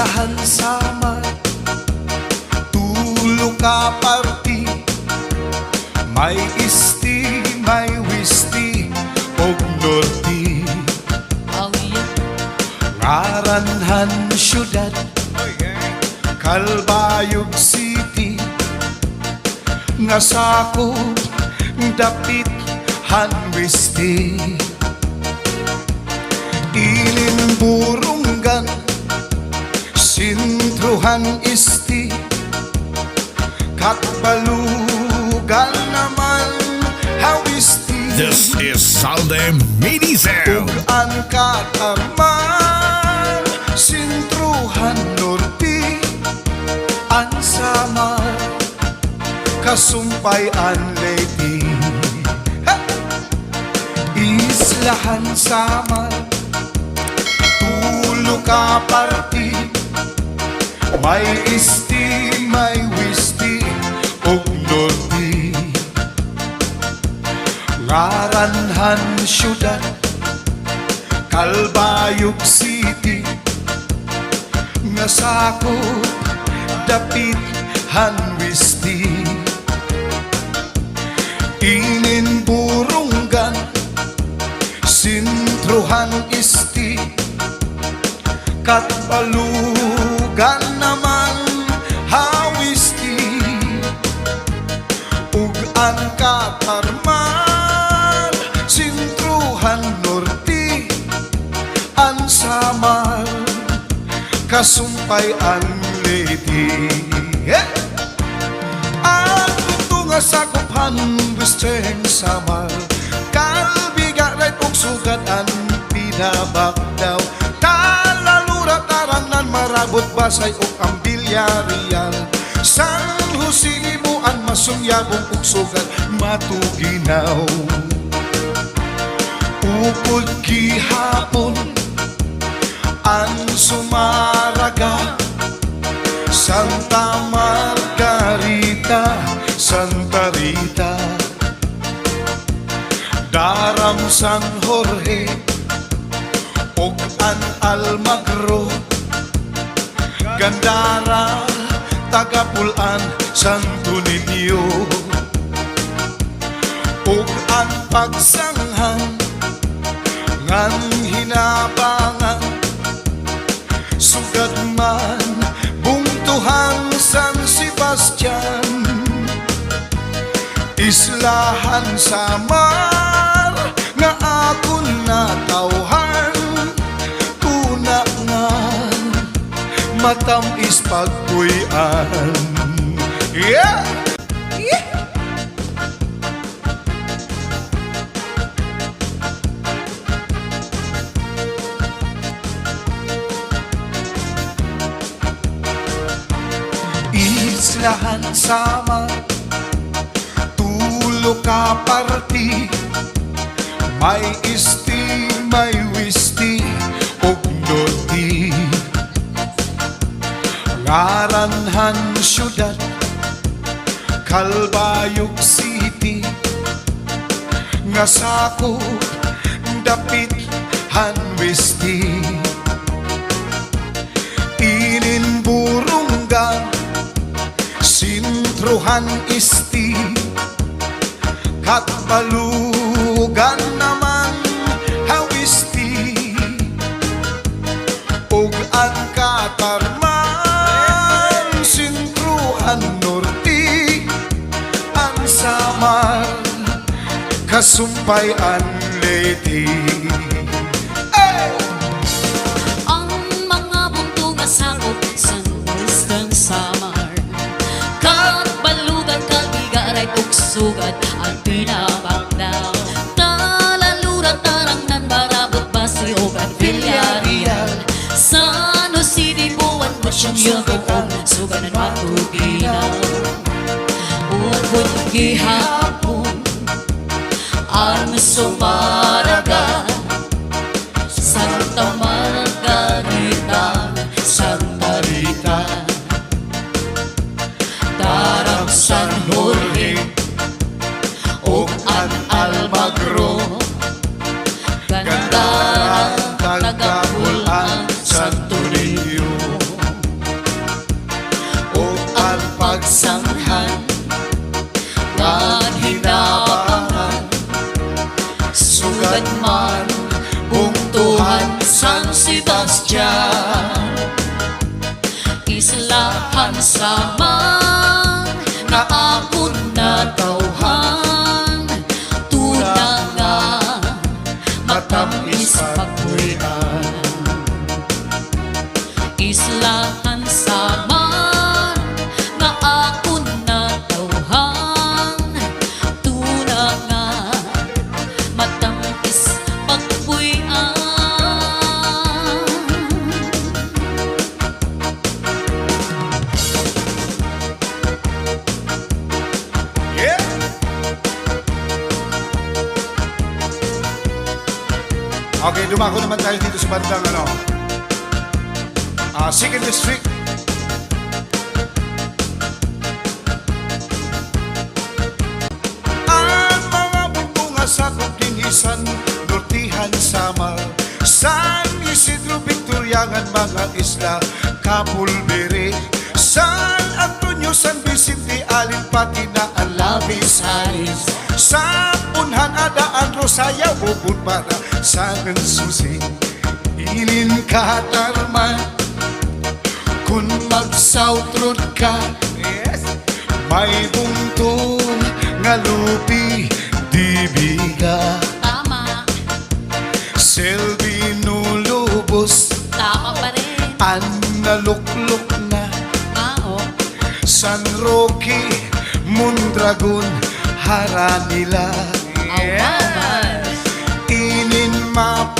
Islahan Samar, tulo ka parti, may isti, may wisti, og norti. Ngaranhan syudad, Kalbayog City, nga sakop dapit hanwisti. Ilimburunggan, sintruhan isti, katbalugan naman hawisti. This is Sunday Mini Sale. Ugan kataman, sintruhan norti, an Samar, kasumpay an lady. Islahan Samar, tulo ka parti, may isti, may wisti, og norti. Ngaranhan syudad, Kalbayog City, nga sakop dapit hanwisti. Ininburunggan, sintruhan isti, katbalugan naman hawisti. Ugan katarman, sintruhan norti, an Samar, kasumpay an lady. Ang tunga sakuphan western Samar, kalbigaray og sugat an pinabakdaw. Talalurat tarangan marabot basay og ang bilyarial. San Jose mo an masunyabong og sugat matuginaw. Upod gihapon an Sumaraga, Santa Margarita, Santa Rita, Daram San Jorge, og an Almagro, Gandara, Tagapulan, Santo Niño, og an Pagsanghan, ngan hinabangan, sugad man bungtuhang San Sebastian. Islahan Samar, nga akon natawhan, tuna nga matamis pagpuyan. Yeah! Yeah! Islahan Samar, tulo ka parti, may isti, may wisti, og norti. Ngaranhan syudad, Kalbayog City, nga sakop dapit hanwisti. Ininburunggan, sintruhan isti, katbalugan naman hawisti. Og ang katarman, sintruhan norti, ang Samar, kasumpay an lady. Ang mga bunto nga sakop sa western Samar, katbalugan kalbigaray ug sugat ang pinabakdaw. Talalurat tarangan marabot basi og ang bilyarial. San Jose di buwan mo siyang yabong suganan matuginaw. Upod gihapon ang Sumaraga, Santa Margarita, Santa Rita, Daram San Jorge, og an Almagro, Gandara, Tagapulan, Santo Niño. San Sebastian, Islahan Samar, nga akon natawhan, tuna nga matamis pagpuyan. Islahan Samar, nga akon natawhan, tuna nga matamis pagpuyan. Yeah! Okay, dumako naman tayo dito sa bandang Second District. Ang mga bunga sa Kutinisan, Nortihan, Samar, San Isidro, Victoriangan, mga isla, Kapulbere, San Antonio, San Vicente, Alinpati na Alabis, Alis, sa Punhan, Adaan, Rosaya, Bukod para sa Susi, Ilin, Katarman, kung mag-South Road ka, yes, may bungtong nga lupi, dibiga, tama, Selvino Lubos, tama pa rin. ang naluklok na, Oo, San Roque, Mondragon, Haranila, awaman, Inin Map,